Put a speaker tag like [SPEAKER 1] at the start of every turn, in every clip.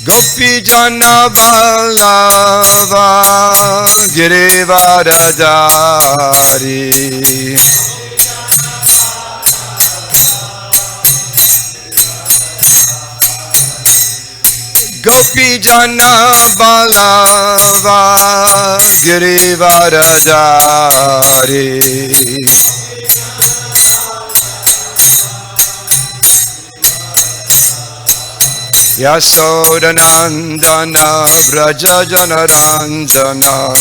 [SPEAKER 1] Gopi Jana Vallabha Girivaradari Gopi Jana Vallabha Girivaradari Yasodanandana Vraja Janaranjana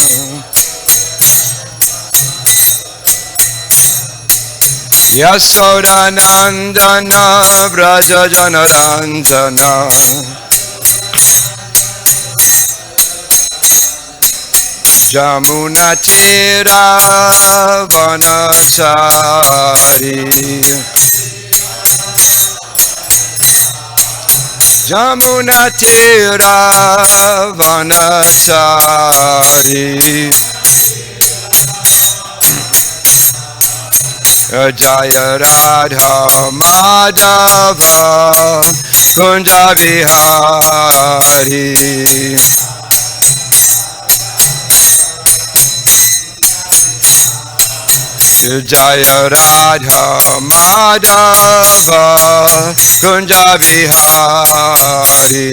[SPEAKER 1] Yasodanandana Vraja Janaranjana Jamuna Tira Vanachari Jamuna Tira Vanachari Jaya Radha Madhava Kunja Vihari Jaya Radha Madhava Kunja Vihari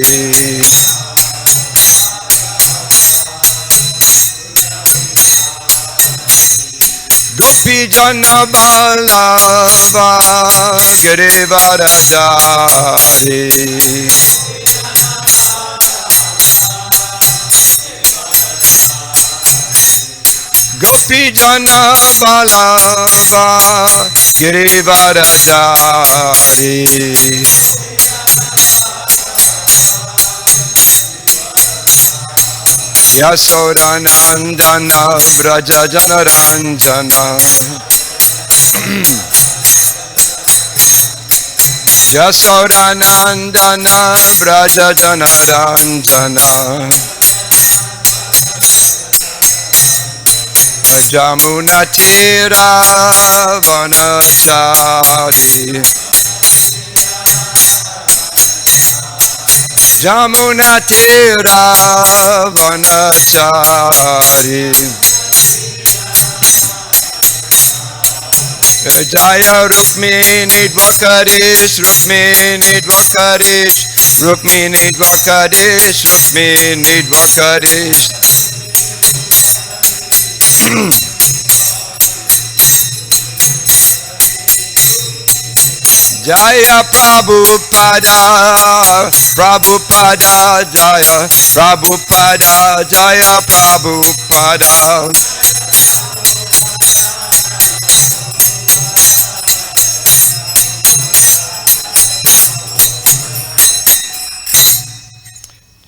[SPEAKER 1] Gopi Jana Vallabha Girivaradari Gopi Jana Vallabha Girivaradari Yasodanandana Vraja Janaranjana Yasodanandana Vraja Janaranjana Jamuna Tira Vanachari Jamuna Tira Vanachari Jaya Rukmini Dvakarish Rukmini Dvakarish Rukmini Dvakarish Rukmini Dvakarish Jaya Prabhupada Prabhupada Jaya Prabhupada Jaya Prabhupada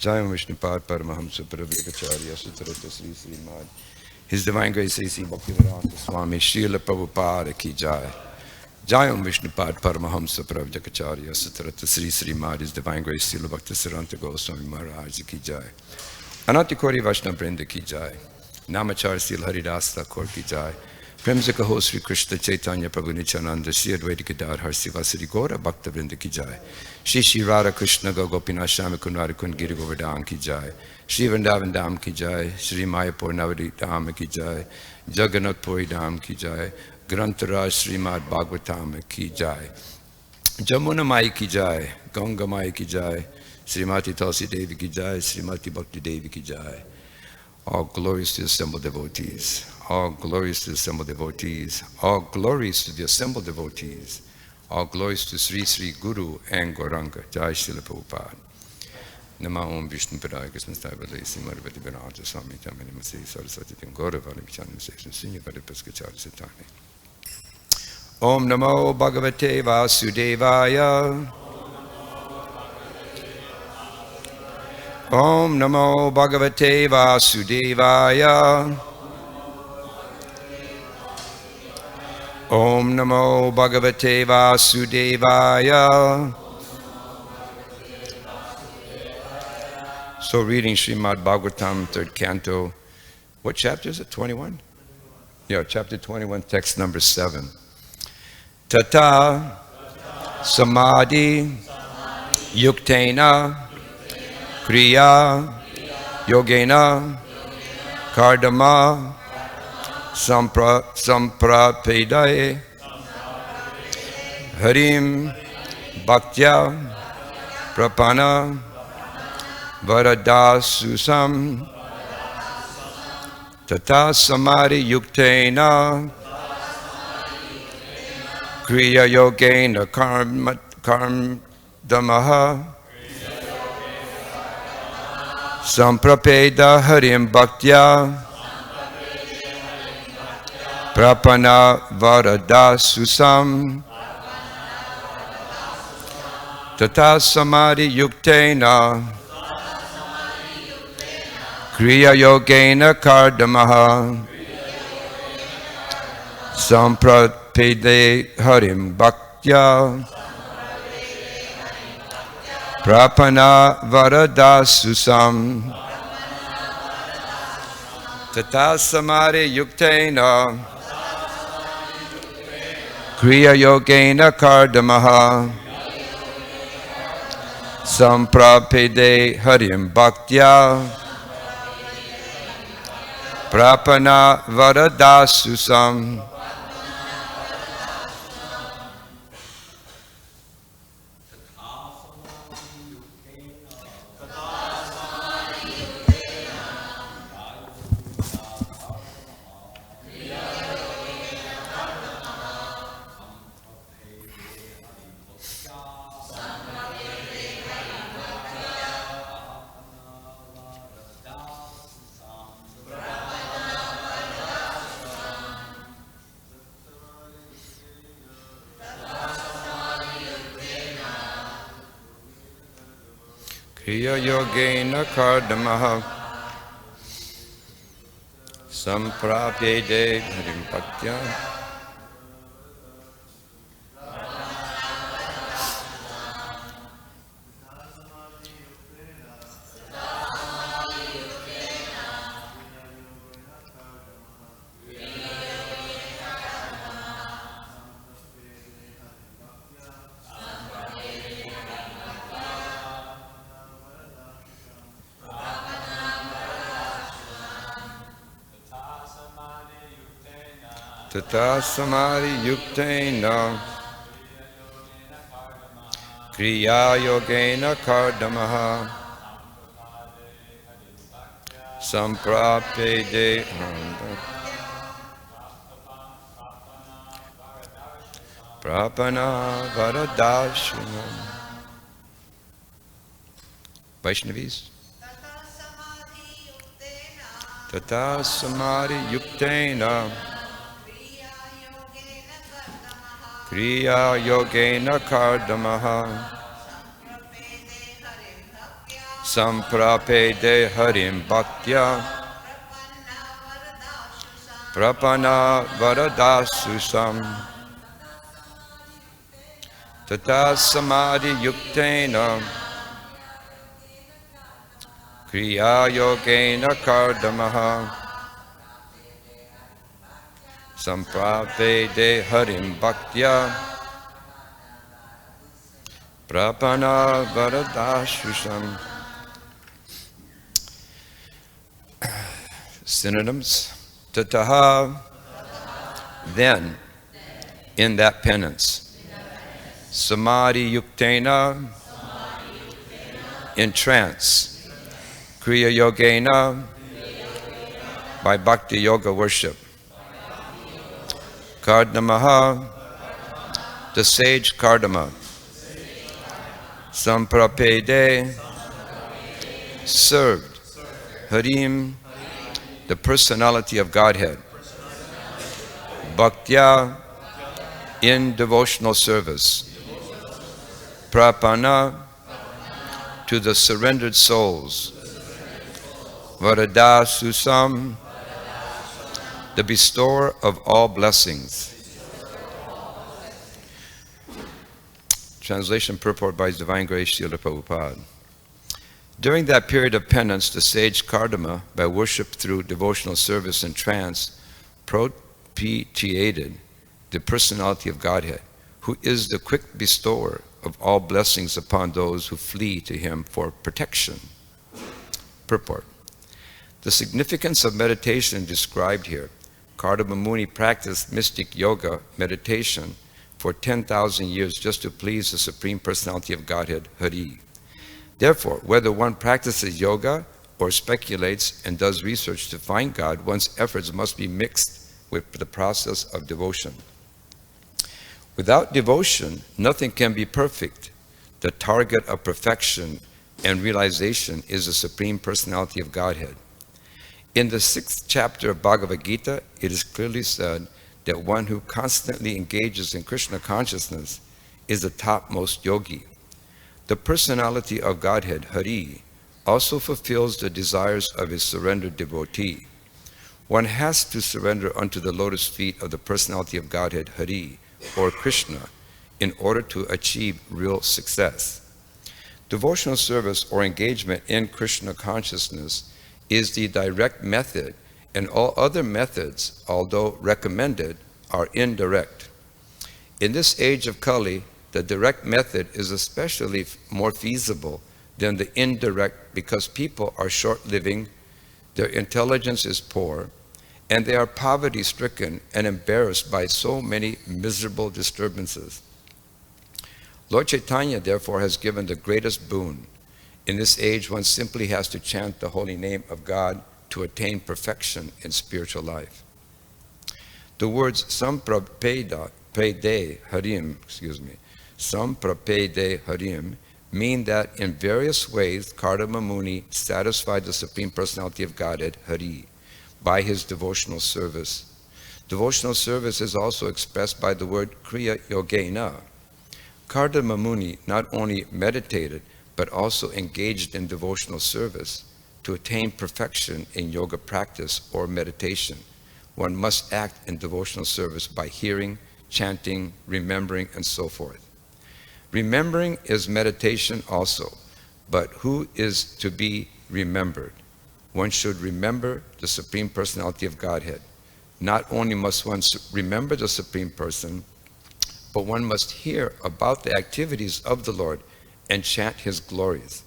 [SPEAKER 1] Jaya Vishnupad Paramahamsa Prabhupada Sutrata Sri Srimad His Divine Grace A.C. Bhaktivedanta Swami Srila Prabhupada Ki Jai Jai Vishnupad Paramahamsa Prabhupada Sutrata Sri Srimad His Divine Grace Srila Bhaktisaranta Goswami Maharaj Ki Jai Anati Kori Vaishnava Vrinda Ki Jai Namachar Srila Haridas Thakur Ki Jai Prem se kaho Sri Krishna Chaitanya Prabhu Nityananda Sri Advaita Kedar Har Sivasari Gora Bhakta Vrinda Ki Jai Shri Shri Radha Krishna Gopinath Shami Kunwari Kun Giri Govardhan Ki Jai Shri Vrindavan Dham Ki Jai Shri Mayapur Navadvip Dham Ki Jai Jagannath Puri Dham Ki Jai Grantaraj Srimad Bhagavatam Ki Jai Jamuna Mai Ki Jai Ganga Mai Ki Jai Srimati Tulsi Devi Ki Jai Srimati Bhakti Devi Ki Jai All glories to the assembled devotees. All glories to the assembled devotees. All glories to the assembled devotees. All glories to Sri Sri Guru and Gauranga. Jai Srila Prabhupada. Nama Om Vishnu Padaya Krishna Staivale Simarvati Vinata Swami Tamani Masi Saraswati Tim Gauravali Vichana Session Senior Padapaskachari Satani. Om Namo Bhagavate Vasudevaya. Om Namo Bhagavate Vasudevaya. Om Namo Bhagavate Vasudevaya. So reading Srimad Bhagavatam, 3rd canto. What chapter is it? 21? Yeah, chapter 21, text number 7. Tata Samadhi Yuktena Kriya Yogena Kardama Samprapedaya Harim Bhaktya Prapana Varadasusam Tata Samadhi Yuktena Kriya Yogena Damaha Samprapeda Harim Bhaktya Prapana Varadasusam Tata Samadhi Yuktena Kriya Yogena Kardamaha Samprapede Harim Bhaktya Prapana Varadasusam Tata Samadhi Yuktena Kriya Yogena Kardamaha Samprapede Harim Bhaktya Prapana Varadasusam. Kriya Yogena Kardamaha Samprapede Harim Bhaktya Tata Samadhi Yuktena Kriya Yogena Kardamaha Samprapede Prapana Varadashinam. Vaishnavis. Tata Samadhi Yuktena Kriya Yogena Kardamaha Samprapede Harim Bhaktya Prapana Varadasusam Tata Samadhi Yuktena Kriya Yogena Kardamaha Samprapede Harim Bhaktya Prapana Varadashusam. Synonyms. Tataha, then, in that penance. Samadhi Yuktena, in trance. Kriya Yogena, by Bhakti Yoga worship. Kardamaha, the sage Kardama. Samprapede, served. Harim, the personality of Godhead. Bhaktya, in devotional service. Prapana, to the surrendered souls. Varadasusam, the bestower of all blessings. Translation purport by His Divine Grace Srila Prabhupada. During that period of penance, the sage Kardama, by worship through devotional service and trance, propitiated the personality of Godhead, who is the quick bestower of all blessings upon those who flee to Him for protection. Purport. The significance of meditation described here. Kardama Muni practiced mystic yoga meditation for 10,000 years just to please the Supreme Personality of Godhead, Hari. Therefore, whether one practices yoga or speculates and does research to find God, one's efforts must be mixed with the process of devotion. Without devotion, nothing can be perfect. The target of perfection and realization is the Supreme Personality of Godhead. In the 6th chapter of Bhagavad Gita, it is clearly said that one who constantly engages in Krishna consciousness is the topmost yogi. The personality of Godhead, Hari, also fulfills the desires of his surrendered devotee. One has to surrender unto the lotus feet of the personality of Godhead, Hari, or Krishna, in order to achieve real success. Devotional service or engagement in Krishna consciousness is the direct method, and all other methods, although recommended, are indirect. In this age of Kali, the direct method is especially more feasible than the indirect because people are short-living, their intelligence is poor, and they are poverty-stricken and embarrassed by so many miserable disturbances. Lord Chaitanya, therefore, has given the greatest boon. In this age, one simply has to chant the holy name of God to attain perfection in spiritual life. The words Samprapede Harim, Samprapede Harim, mean that in various ways Kardama Muni satisfied the Supreme Personality of Godhead, Hari, by his devotional service. Devotional service is also expressed by the word Kriya Yogena. Kardama Muni not only meditated, but also engaged in devotional service to attain perfection in yoga practice or meditation. One must act in devotional service by hearing, chanting, remembering, and so forth. Remembering is meditation also, but who is to be remembered? One should remember the Supreme Personality of Godhead. Not only must one remember the Supreme Person, but one must hear about the activities of the Lord and chant his glories.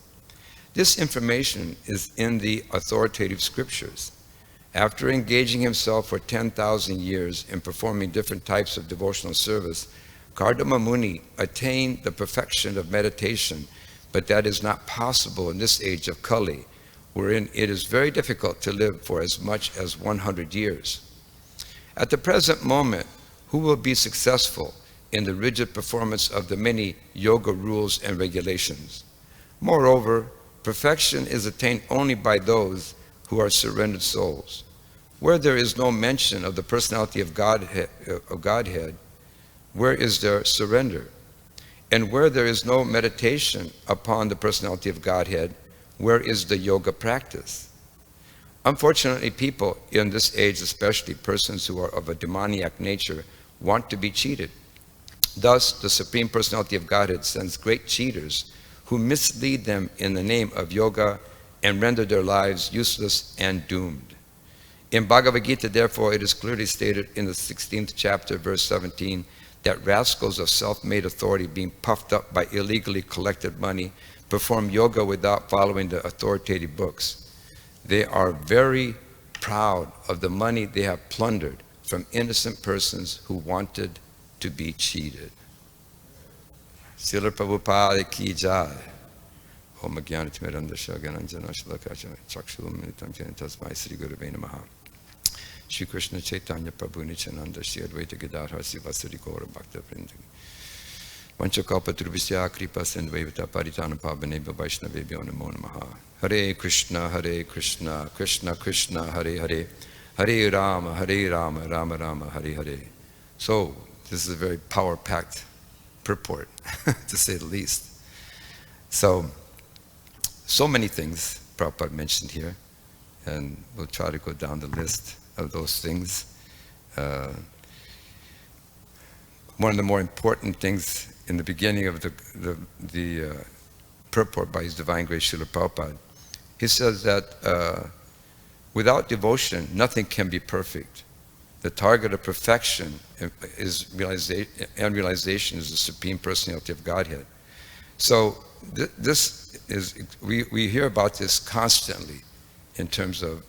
[SPEAKER 1] This information is in the authoritative scriptures. After engaging himself for 10,000 years in performing different types of devotional service, Kardama Muni attained the perfection of meditation, but that is not possible in this age of Kali, wherein it is very difficult to live for as much as 100 years. At the present moment, who will be successful in the rigid performance of the many yoga rules and regulations? Moreover, perfection is attained only by those who are surrendered souls. Where there is no mention of the personality of Godhead, where is there surrender? And where there is no meditation upon the personality of Godhead, where is the yoga practice? Unfortunately, people in this age, especially persons who are of a demoniac nature, want to be cheated. Thus, the Supreme Personality of Godhead sends great cheaters who mislead them in the name of yoga and render their lives useless and doomed. In Bhagavad Gita, therefore, it is clearly stated in the 16th chapter, verse 17, that rascals of self-made authority, being puffed up by illegally collected money, perform yoga without following the authoritative books. They are very proud of the money they have plundered from innocent persons who wanted to be cheated. Srila Prabhupada ki jai. Om Jnanatimirandasya Gyananjana Shalakaya Chakshuluminitam Tasmai Sri Gurave Namaha. Shri Krishna Chaitanya Prabhu Nityananda Shri Advaita Gadadhar Sivasari Gaura Bhakta Vrindhi. Vanchakalpatrubhisya Kripa Sindhavita Paritana Pavanebhya Vaishnavebhyo Namo Namaha. Hare Krishna, Krishna Krishna, Hare Hare, Hare Rama, Rama Rama, Hare Hare. So, this is a very power-packed purport, to say the least. So many things Prabhupada mentioned here, and we'll try to go down the list of those things. One of the more important things in the beginning of the purport by His Divine Grace Srila Prabhupada, he says that without devotion, nothing can be perfect. The target of perfection is realization is the Supreme Personality of Godhead. So this is, we hear about this constantly. in terms of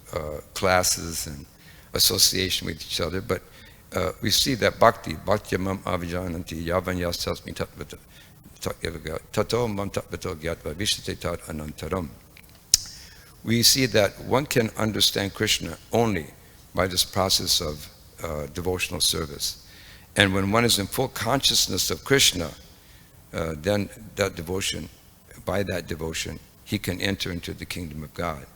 [SPEAKER 1] classes and association with each other, but we see that bhakti mam avijananti yavanyastasmi tato mam tatvato gyatva vishate tat anantaram. We see that one can understand Krishna only by this process of devotional service. And when one is in full consciousness of Krishna, then by that devotion, he can enter into the kingdom of God.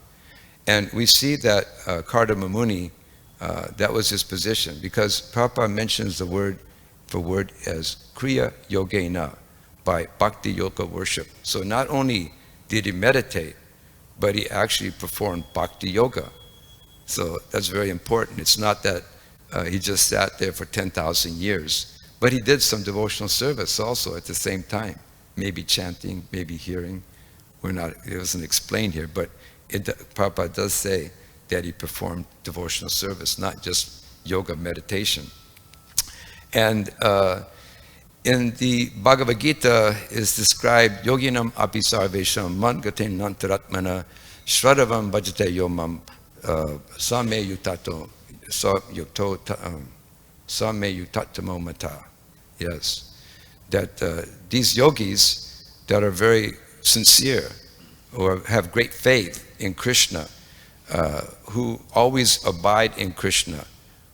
[SPEAKER 1] And we see that Kardama Muni, that was his position, because Prabhupada mentions the word for word as Kriya Yogena, by Bhakti Yoga worship. So not only did he meditate, but he actually performed Bhakti Yoga. So that's very important. It's not that he just sat there for 10,000 years, but he did some devotional service also at the same time, maybe chanting, maybe hearing. It wasn't explained here, but Prabhupada does say that he performed devotional service, not just yoga meditation. And in the Bhagavad Gita is described yoginam api sarvesham man gaten nantaratmana shradavam bhajate yomam same yutato same yutatamo mata. Yes, that these yogis that are very sincere or have great faith in Krishna, who always abide in Krishna,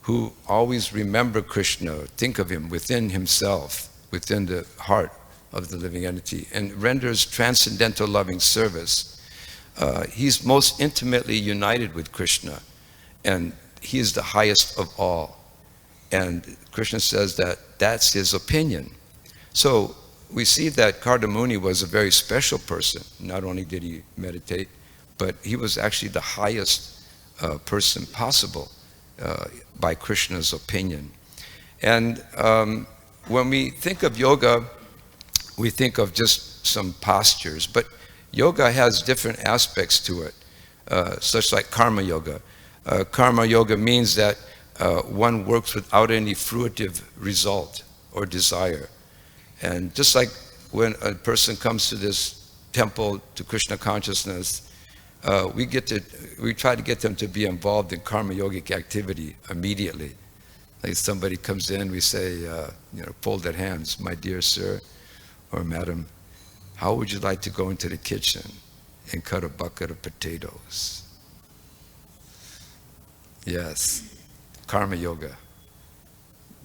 [SPEAKER 1] who always remember Krishna, think of him within himself, within the heart of the living entity, and renders transcendental loving service. He's most intimately united with Krishna, and he is the highest of all. And Krishna says that that's his opinion. So we see that Kardamuni was a very special person. Not only did he meditate, but he was actually the highest person possible by Krishna's opinion. And when we think of yoga, we think of just some postures, but yoga has different aspects to it, such like karma yoga. Karma yoga means that one works without any fruitive result or desire. And just like when a person comes to this temple to Krishna consciousness, we try to get them to be involved in karma yogic activity immediately. Like somebody comes in, we say, folded hands, my dear sir or madam, how would you like to go into the kitchen and cut a bucket of potatoes? Yes, karma yoga,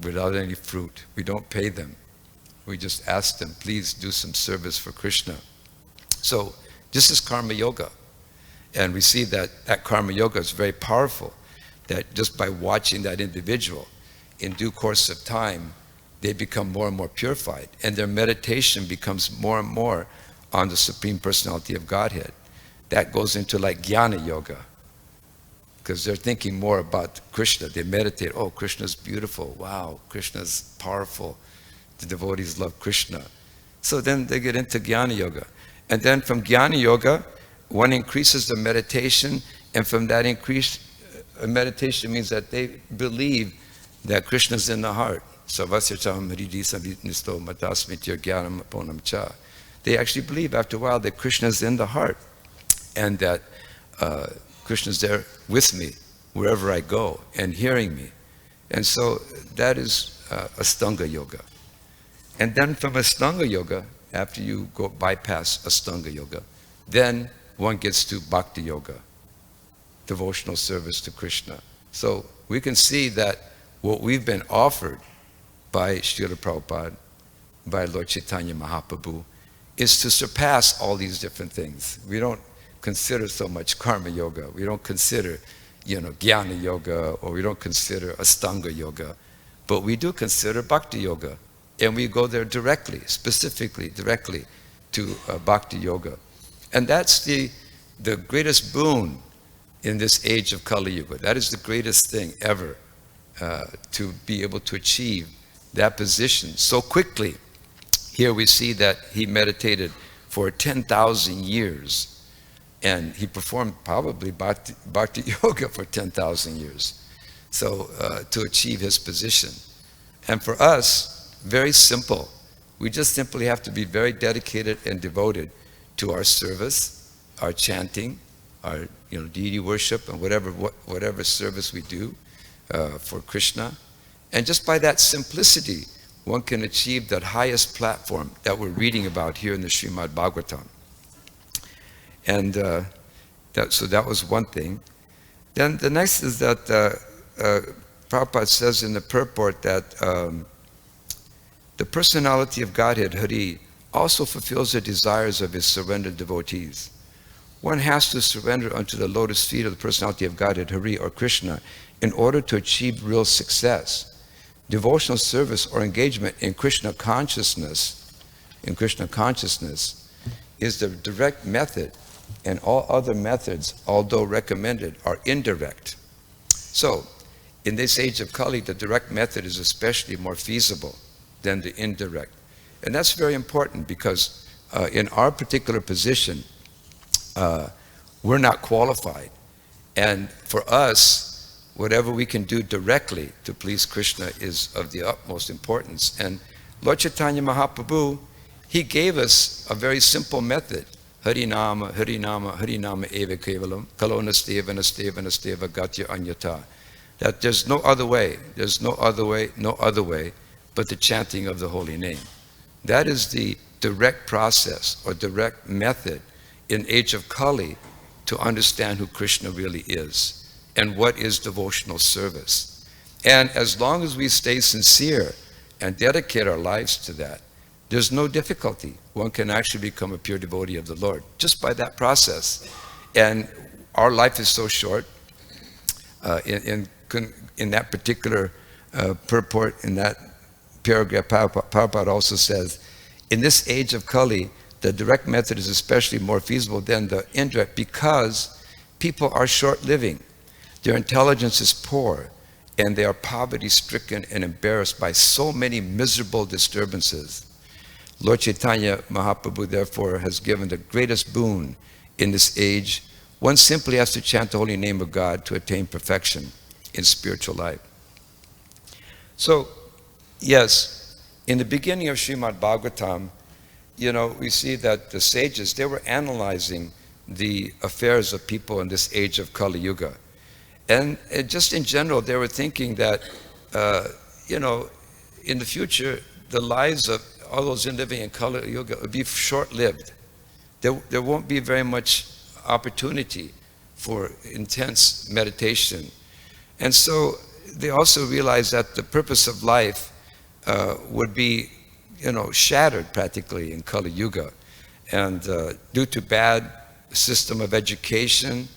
[SPEAKER 1] without any fruit. We don't pay them. We just ask them, please do some service for Krishna. So this is karma yoga. And we see that karma yoga is very powerful, that just by watching that individual, in due course of time, they become more and more purified, and their meditation becomes more and more on the Supreme Personality of Godhead. That goes into like jnana yoga, because they're thinking more about Krishna. They meditate, oh, Krishna's beautiful, wow, Krishna's powerful. The devotees love Krishna. So then they get into jnana yoga. And then from jnana yoga, one increases the meditation, and from that increased meditation means that they believe that Krishna's in the heart. They actually believe after a while that Krishna's in the heart, and that Krishna's there with me wherever I go and hearing me. And so that is Astanga yoga. And then from Astanga yoga, after you go bypass Astanga yoga, then one gets to Bhakti yoga, devotional service to Krishna. So we can see that what we've been offered by Srila Prabhupada, by Lord Chaitanya Mahaprabhu, is to surpass all these different things. We don't consider so much karma yoga. We don't consider, jnana yoga, or we don't consider Astanga yoga. But we do consider Bhakti yoga. And we go there directly, specifically, directly to Bhakti yoga. And that's the greatest boon in this age of Kali Yuga. That is the greatest thing ever, to be able to achieve that position so quickly. Here we see that he meditated for 10,000 years, and he performed probably Bhakti yoga for 10,000 years, so to achieve his position. And for us, very simple. We just simply have to be very dedicated and devoted to our service, our chanting, our deity worship and whatever service we do for Krishna. And just by that simplicity, one can achieve that highest platform that we're reading about here in the Srimad Bhagavatam. And so that was one thing. Then the next is that Prabhupada says in the purport that the personality of Godhead, Hari, also fulfills the desires of his surrendered devotees. One has to surrender unto the lotus feet of the personality of Godhead, Hari, or Krishna, in order to achieve real success. Devotional service or engagement in Krishna consciousness is the direct method, and all other methods, although recommended, are indirect. So, in this age of Kali, the direct method is especially more feasible than the indirect. And that's very important because in our particular position, we're not qualified. And for us, whatever we can do directly to please Krishna is of the utmost importance. And Lord Chaitanya Mahaprabhu, he gave us a very simple method. Harinama, Harinama, Harinama eva kevalam, kalonasteva, nasteva, nasteva, gatya anyata. That there's no other way, no other way but the chanting of the holy name. That is the direct process or direct method in age of Kali to understand who Krishna really is and what is devotional service. And as long as we stay sincere and dedicate our lives to that, there's no difficulty. One can actually become a pure devotee of the Lord just by that process. And our life is so short. In that particular purport, in that paragraph, Prabhupada also says, in this age of Kali, the direct method is especially more feasible than the indirect because people are short-living. Their intelligence is poor, and they are poverty-stricken and embarrassed by so many miserable disturbances. Lord Chaitanya Mahaprabhu, therefore, has given the greatest boon in this age. One simply has to chant the holy name of God to attain perfection in spiritual life. So, yes, in the beginning of Srimad Bhagavatam, we see that the sages, they were analyzing the affairs of people in this age of Kali Yuga. And just in general, they were thinking that, in the future, the lives of all those living in Kali Yuga would be short-lived. There won't be very much opportunity for intense meditation. And so they also realized that the purpose of life would be, shattered practically in Kali Yuga. And due to bad system of education,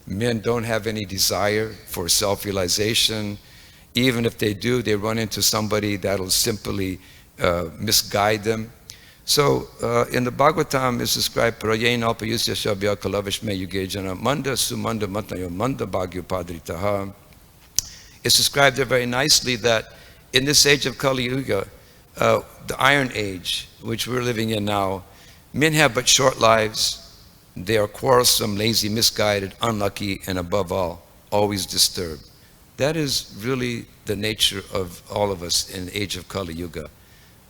[SPEAKER 1] men don't have any desire for self-realization. Even if they do, they run into somebody that'll simply misguide them. So in the Bhagavatam is described, Prayen alpayusya shabya kalavishme yugejana manda sumanda matnayo manda bhagyo padritaha. It's described there very nicely that in this age of Kali Yuga, the Iron Age, which we're living in now, men have but short lives. They are quarrelsome, lazy, misguided, unlucky, and above all, always disturbed. That is really the nature of all of us in the age of Kali Yuga.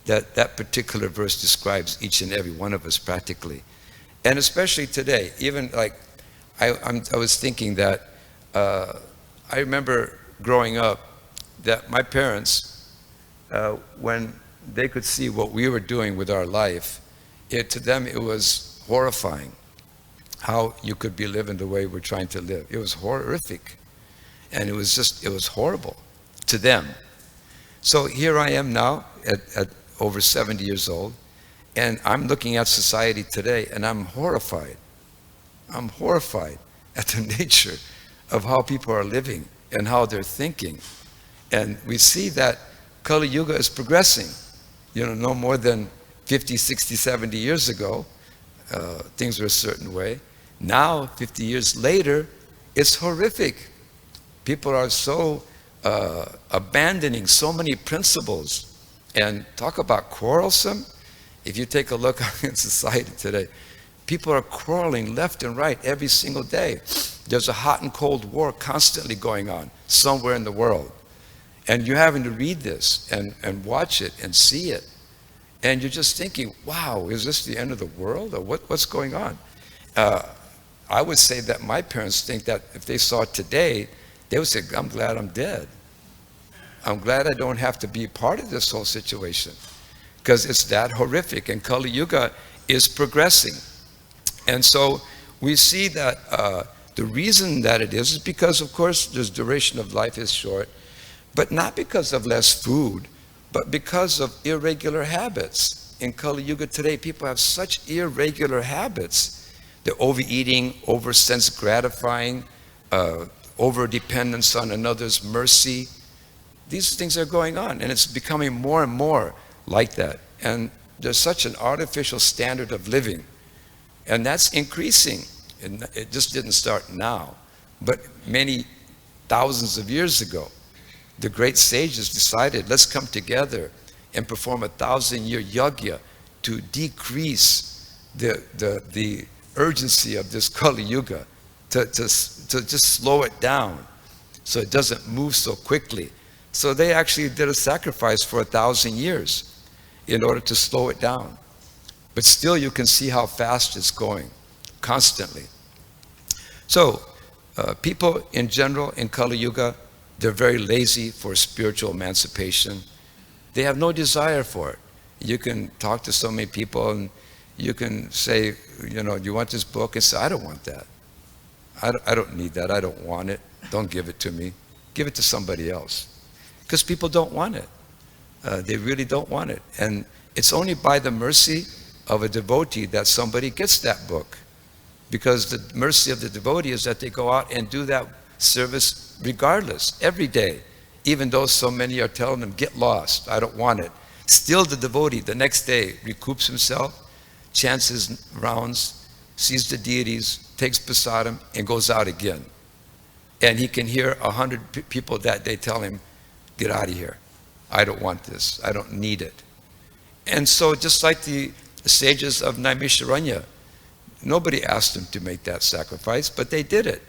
[SPEAKER 1] That particular verse describes each and every one of us practically. And especially today, even like, I was thinking that, I remember growing up that my parents, when they could see what we were doing with our life, to them it was horrifying how you could be living the way we're trying to live. It was horrific. And it was horrible to them. So here I am now at over 70 years old, and I'm looking at society today, and I'm horrified. I'm horrified at the nature of how people are living and how they're thinking. And we see that Kali Yuga is progressing. No more than 50, 60, 70 years ago, things were a certain way. Now, 50 years later, it's horrific. People are so abandoning so many principles. And talk about quarrelsome. If you take a look in society today, people are quarreling left and right every single day. There's a hot and cold war constantly going on somewhere in the world. And you're having to read this and watch it and see it. And you're just thinking, wow, is this the end of the world? Or what's going on? I would say that my parents think that if they saw it today, they would say, I'm glad I'm dead. I'm glad I don't have to be part of this whole situation, because it's that horrific, and Kali Yuga is progressing. And so we see that the reason that it is because, of course, the duration of life is short, but not because of less food, but because of irregular habits. In Kali Yuga today, people have such irregular habits. They're overeating, over sense gratifying, over dependence on another's mercy. These things are going on, and it's becoming more and more like that. And there's such an artificial standard of living, and that's increasing. And it just didn't start now, but many thousands of years ago, the great sages decided, let's come together and perform 1,000-year yajna to decrease the urgency of this Kali Yuga, to just slow it down so it doesn't move so quickly. So they actually did a sacrifice for 1,000 years in order to slow it down. But still you can see how fast it's going, constantly. So people in general in Kali Yuga, they're very lazy for spiritual emancipation. They have no desire for it. You can talk to so many people and you can say, you know, do you want this book? And say, I don't want that. I don't need that. I don't want it. Don't give it to me. Give it to somebody else. Because people don't want it. They really don't want it. And it's only by the mercy of a devotee that somebody gets that book. Because the mercy of the devotee is that they go out and do that service regardless, every day. Even though so many are telling them, get lost, I don't want it. Still the devotee, the next day, recoups himself, chants his rounds, sees the deities, takes prasadam, and goes out again. And he can hear 100 people that day tell him, get out of here. I don't want this. I don't need it. And so just like the sages of Naimisharanya, nobody asked them to make that sacrifice, but they did it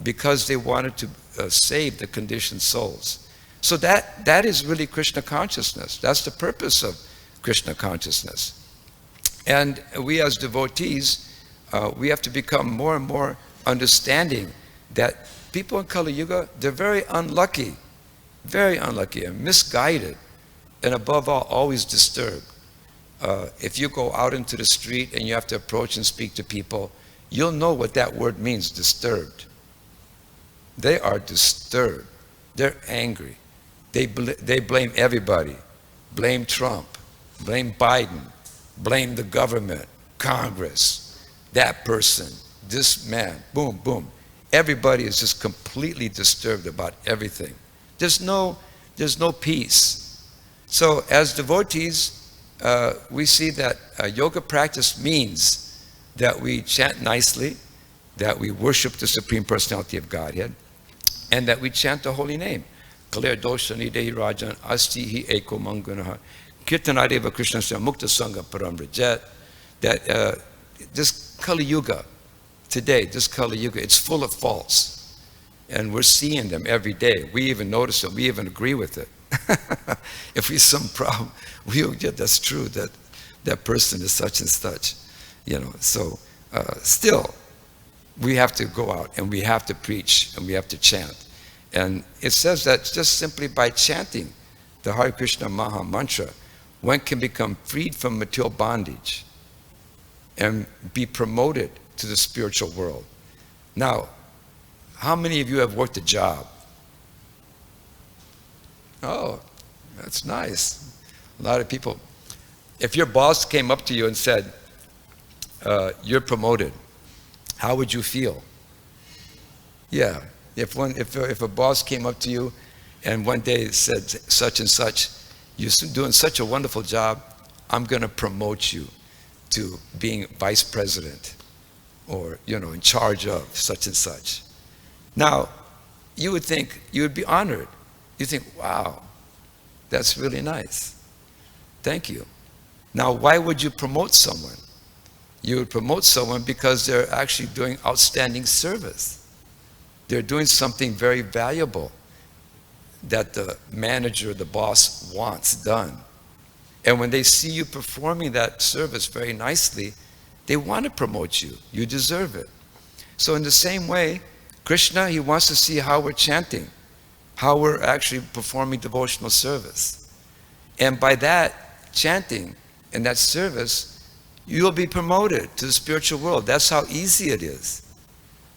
[SPEAKER 1] because they wanted to save the conditioned souls. So that is really Krishna consciousness. That's the purpose of Krishna consciousness. And we as devotees, we have to become more and more understanding that people in Kali Yuga, they're very unlucky and misguided, and above all, always disturbed. If you go out into the street and you have to approach and speak to people, you'll know what that word means, disturbed. They are disturbed. They're angry. They blame everybody. Blame Trump. Blame Biden. Blame the government, Congress, that person, this man, boom, boom. Everybody is just completely disturbed about everything. There's no peace. So as devotees, we see that yoga practice means that we chant nicely, that we worship the Supreme Personality of Godhead, and that we chant the holy name. Kalir doshani dehi rajan asti hi eko manganaha kirtanadeva krishna mukta sangha param rajet. That this Kali Yuga, today, this Kali Yuga, it's full of faults. And we're seeing them every day. We even notice it. We even agree with it. If we see some problem, yeah, that's true, that person is such and such. You know, so still, we have to go out and we have to preach and we have to chant. And it says that just simply by chanting the Hare Krishna Maha Mantra, one can become freed from material bondage and be promoted to the spiritual world. Now, how many of you have worked a job? Oh, that's nice. A lot of people. If your boss came up to you and said, you're promoted, how would you feel? Yeah, if a boss came up to you and one day said such and such, you're doing such a wonderful job, I'm going to promote you to being vice president or, in charge of such and such. Now, you would think, you would be honored. You think, wow, that's really nice. Thank you. Now, why would you promote someone? You would promote someone because they're actually doing outstanding service. They're doing something very valuable that the manager, the boss wants done. And when they see you performing that service very nicely, they want to promote you. You deserve it. So in the same way, Krishna, he wants to see how we're chanting, how we're actually performing devotional service. And by that chanting and that service, you'll be promoted to the spiritual world. That's how easy it is.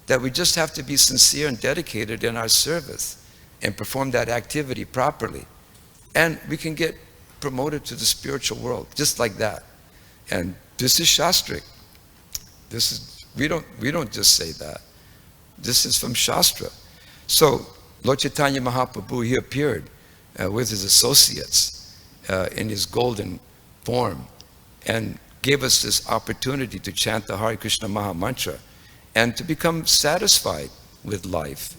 [SPEAKER 1] That we just have to be sincere and dedicated in our service and perform that activity properly. And we can get promoted to the spiritual world, just like that. And this is Shastric. We don't just say that. This is from Shastra. So Lord Chaitanya Mahaprabhu, he appeared with his associates in his golden form and gave us this opportunity to chant the Hare Krishna Maha Mantra and to become satisfied with life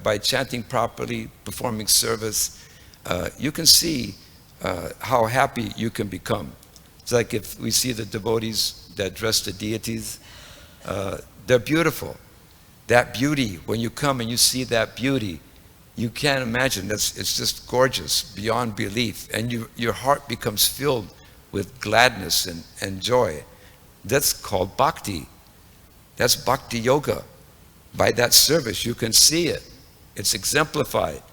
[SPEAKER 1] by chanting properly, performing service. You can see how happy you can become. It's like if we see the devotees that dress the deities, they're beautiful. That beauty, when you come and you see that beauty, you can't imagine. It's just gorgeous beyond belief. And your heart becomes filled with gladness and joy. That's called bhakti. That's bhakti yoga. By that service, you can see it. It's exemplified.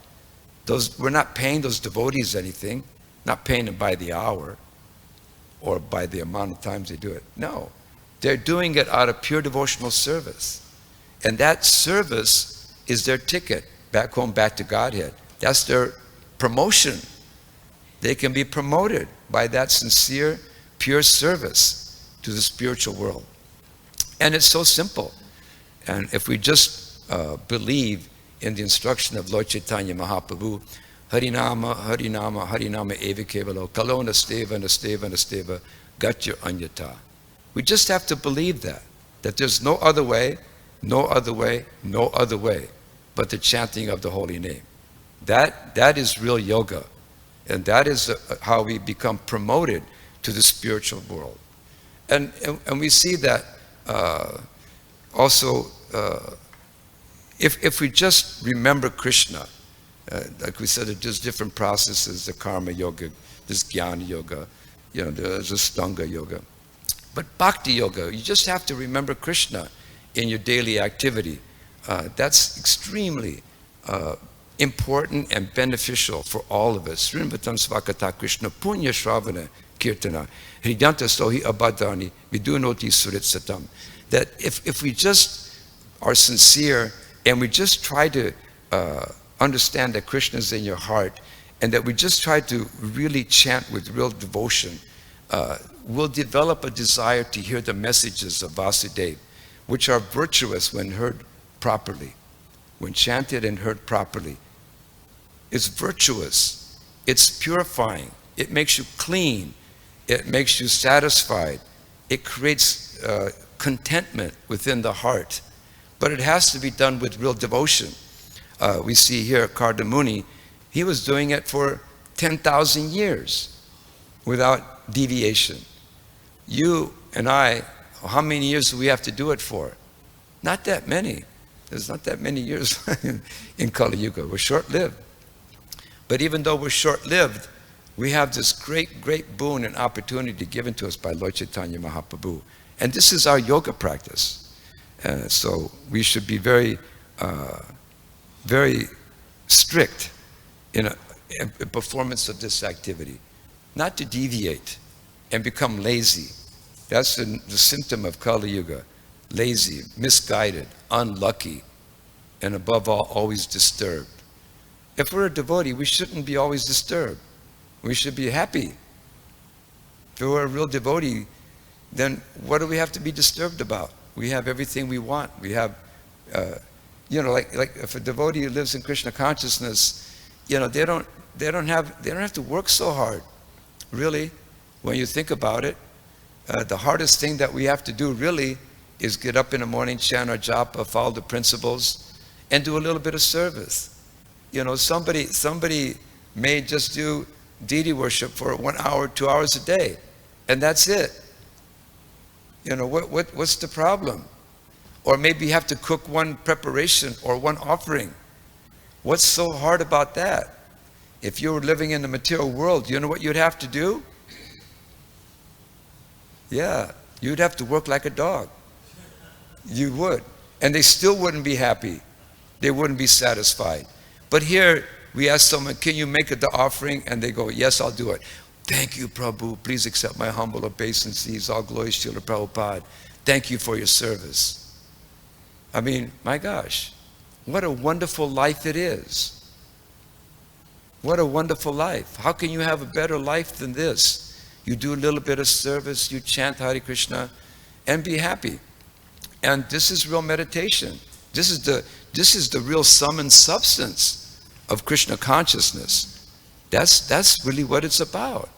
[SPEAKER 1] We're not paying those devotees anything, not paying them by the hour or by the amount of times they do it. No, they're doing it out of pure devotional service. And that service is their ticket back home, back to Godhead. That's their promotion. They can be promoted by that sincere, pure service to the spiritual world. And it's so simple. And if we just believe in the instruction of Lord Chaitanya Mahaprabhu, Harinama, Harinama, Harinama eva kevalo, kalo nasteva, nasteva, nasteva, gatya anyata. We just have to believe that there's no other way, no other way, no other way but the chanting of the holy name. That is real yoga. And that is how we become promoted to the spiritual world. And we see that also, if we just remember Krishna, like we said, there's different processes, the karma yoga, there's jnana yoga, there's Ashtanga yoga. But bhakti yoga, you just have to remember Krishna in your daily activity. That's extremely important and beneficial for all of us. Srinvatam svakata Krishna punya shravana kirtana hridanta sohi abadani vidunoti surit satam. That if we just are sincere and we just try to understand that Krishna is in your heart and that we just try to really chant with real devotion, we'll develop a desire to hear the messages of Vasudeva, which are virtuous when heard properly, when chanted and heard properly. It's virtuous, it's purifying, it makes you clean, it makes you satisfied, it creates contentment within the heart. But it has to be done with real devotion. We see here Kardamuni, he was doing it for 10,000 years without deviation. You and I, how many years do we have to do it for? Not that many. There's not that many years in Kali Yuga. We're short-lived. But even though we're short-lived, we have this great, great boon and opportunity given to us by Lord Chaitanya Mahaprabhu. And this is our yoga practice. So we should be very, very strict in a performance of this activity. Not to deviate and become lazy. That's the symptom of Kali Yuga. Lazy, misguided, unlucky, and above all, always disturbed. If we're a devotee, we shouldn't be always disturbed. We should be happy. If we're a real devotee, then what do we have to be disturbed about? We have everything we want. We have, like if a devotee lives in Krishna consciousness, they don't have to work so hard. Really, when you think about it, the hardest thing that we have to do really is get up in the morning, chant our japa, follow the principles, and do a little bit of service. Somebody may just do deity worship for 1 hour, 2 hours a day, and that's it. What's the problem? Or maybe you have to cook one preparation or one offering. What's so hard about that? If you were living in the material world, you know what you'd have to do? Yeah, you'd have to work like a dog. You would. And they still wouldn't be happy. They wouldn't be satisfied. But here, we ask someone, can you make it the offering? And they go, yes, I'll do it. Thank you, Prabhu. Please accept my humble obeisances. All glories to Srila Prabhupada. Thank you for your service. I mean, my gosh, what a wonderful life it is. What a wonderful life. How can you have a better life than this? You do a little bit of service, you chant Hare Krishna, and be happy. And this is real meditation. This is the real sum and substance of Krishna consciousness. That's really what it's about.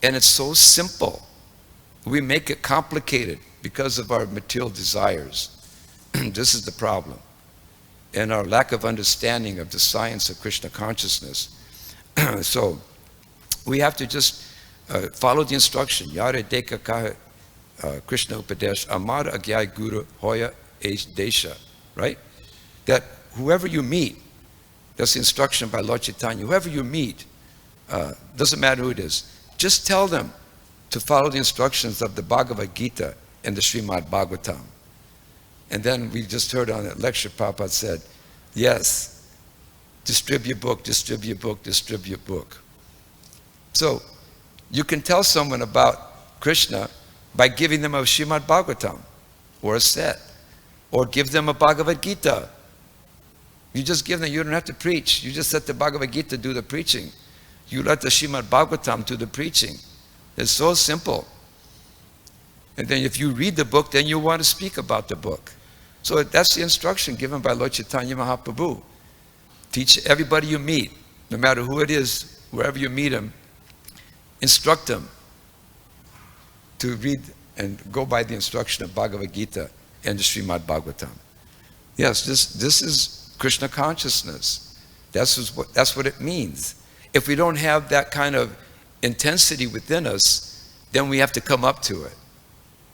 [SPEAKER 1] And it's so simple. We make it complicated because of our material desires. This is the problem. And our lack of understanding of the science of Krishna consciousness. So we have to just follow the instruction. Yare deka kaha Krishna Upadesh Amara Agyai Guru Hoya Esh Desha. Right? That whoever you meet, that's the instruction by Lord Chaitanya, whoever you meet, doesn't matter who it is, just tell them to follow the instructions of the Bhagavad Gita and the Srimad Bhagavatam. And then we just heard on that lecture, Prabhupada said, yes, distribute book, distribute book, distribute book. So you can tell someone about Krishna by giving them a Srimad Bhagavatam or a set, or give them a Bhagavad Gita. You just give them, you don't have to preach. You just let the Bhagavad Gita do the preaching. You let the Srimad Bhagavatam do the preaching. It's so simple. And then if you read the book, then you want to speak about the book. So that's the instruction given by Lord Chaitanya Mahaprabhu. Teach everybody you meet, no matter who it is, wherever you meet them, instruct them to read and go by the instruction of Bhagavad Gita and the Srimad Bhagavatam. Yes, this is Krishna consciousness. That's what it means. If we don't have that kind of intensity within us, then we have to come up to it.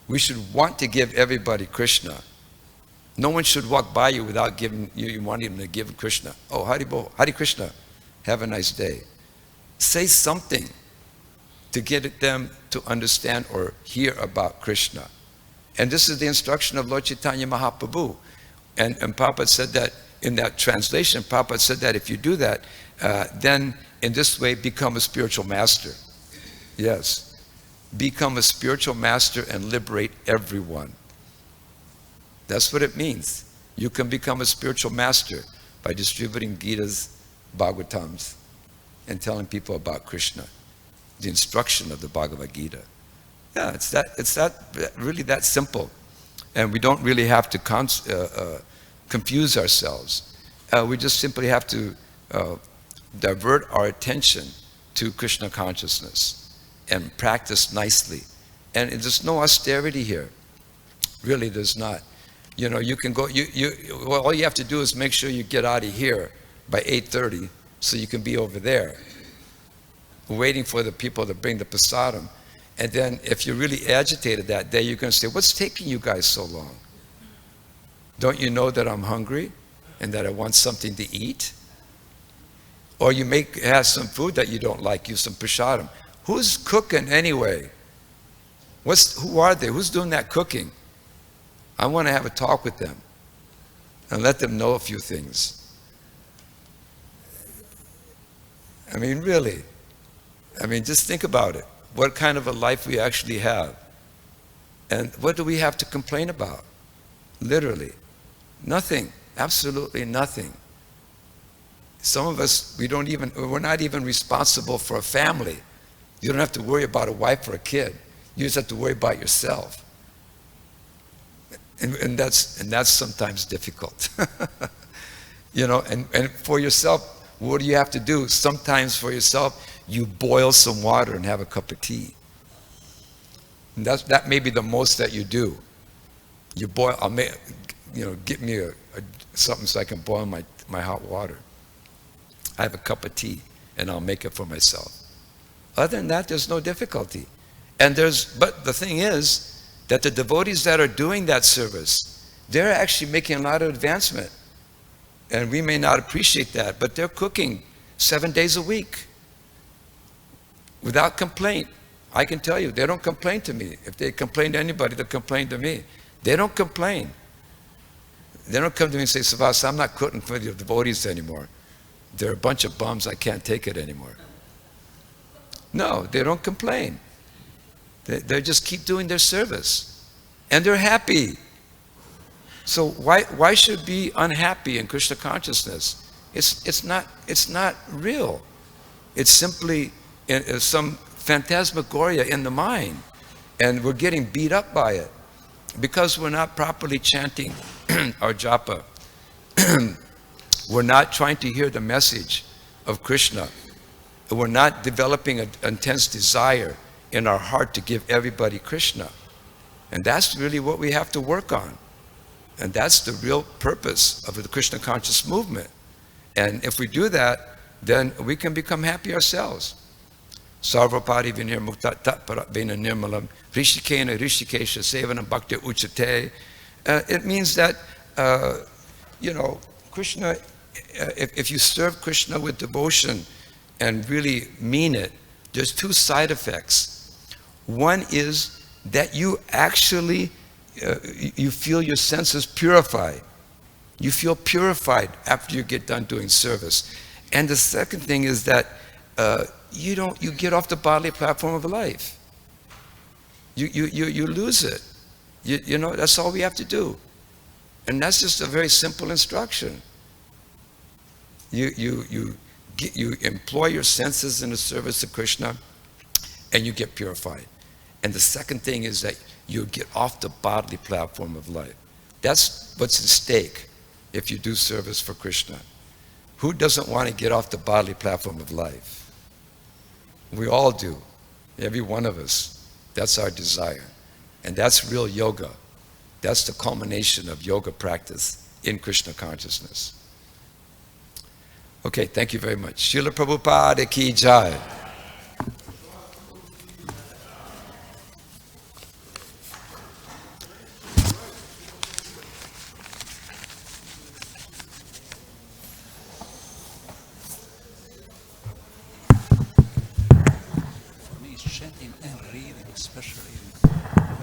[SPEAKER 1] We should want to give everybody Krishna. No one should walk by you without giving you wanting them to give Krishna. Oh, Hare Krishna, have a nice day. Say something to get them to understand or hear about Krishna. And this is the instruction of Lord Chaitanya Mahaprabhu. And Prabhupada said that in that translation, Prabhupada said that if you do that, then in this way become a spiritual master. Yes. Become a spiritual master and liberate everyone. That's what it means. You can become a spiritual master by distributing Gitas, Bhagavatams, and telling people about Krishna, the instruction of the Bhagavad Gita. Yeah, it's really that simple. And we don't really have to confuse ourselves. We just simply have to divert our attention to Krishna consciousness and practice nicely. And there's no austerity here. Really, there's not. You know, you can go, well, all you have to do is make sure you get out of here by 8:30 so you can be over there, waiting for the people to bring the prasadam. And then if you're really agitated that day, you're going to say, what's taking you guys so long? Don't you know that I'm hungry and that I want something to eat? Or you may have some food that you don't like, some prasadam. Who's cooking anyway? Who are they? Who's doing that cooking? I want to have a talk with them and let them know a few things. I mean, really. I mean, just think about it. What kind of a life we actually have. And what do we have to complain about? Literally. Nothing. Absolutely nothing. Some of us, we're not even responsible for a family. You don't have to worry about a wife or a kid. You just have to worry about yourself. And that's sometimes difficult. You know, and for yourself, what do you have to do? Sometimes for yourself, you boil some water and have a cup of tea. And that may be the most that you do. You boil, get me something so I can boil my hot water. I have a cup of tea and I'll make it for myself. Other than that, there's no difficulty. But the thing is that the devotees that are doing that service, they're actually making a lot of advancement. And we may not appreciate that, but they're cooking 7 days a week without complaint. I can tell you, they don't complain to me. If they complain to anybody, they'll complain to me. They don't complain. They don't come to me and say, Svavasa, I'm not quitting for the devotees anymore. They're a bunch of bums, I can't take it anymore. No, they don't complain. They just keep doing their service. And they're happy. So why should be unhappy in Krishna consciousness? It's not real. It's simply some phantasmagoria in the mind. And we're getting beat up by it. Because we're not properly chanting our japa. We're not trying to hear the message of Krishna. We're not developing an intense desire in our heart to give everybody Krishna. And that's really what we have to work on. And that's the real purpose of the Krishna conscious movement. And if we do that, then we can become happy ourselves. Sarvapari vinir mukta tatpara vena nirmalam rishikena rishikesha sevanam bhakti uchate. It means that, Krishna, if you serve Krishna with devotion and really mean it, there's two side effects. One is that you actually, you feel your senses purified. You feel purified after you get done doing service. And the second thing is that you get off the bodily platform of life. You lose it. That's all we have to do. And that's just a very simple instruction. You employ your senses in the service of Krishna, and you get purified. And the second thing is that you get off the bodily platform of life. That's what's at stake if you do service for Krishna. Who doesn't want to get off the bodily platform of life? We all do. Every one of us. That's our desire. And that's real yoga. That's the culmination of yoga practice in Krishna consciousness. Okay, thank you very much. Srila Prabhupada ki jai.
[SPEAKER 2] For me, it's chanting and reading, especially reading.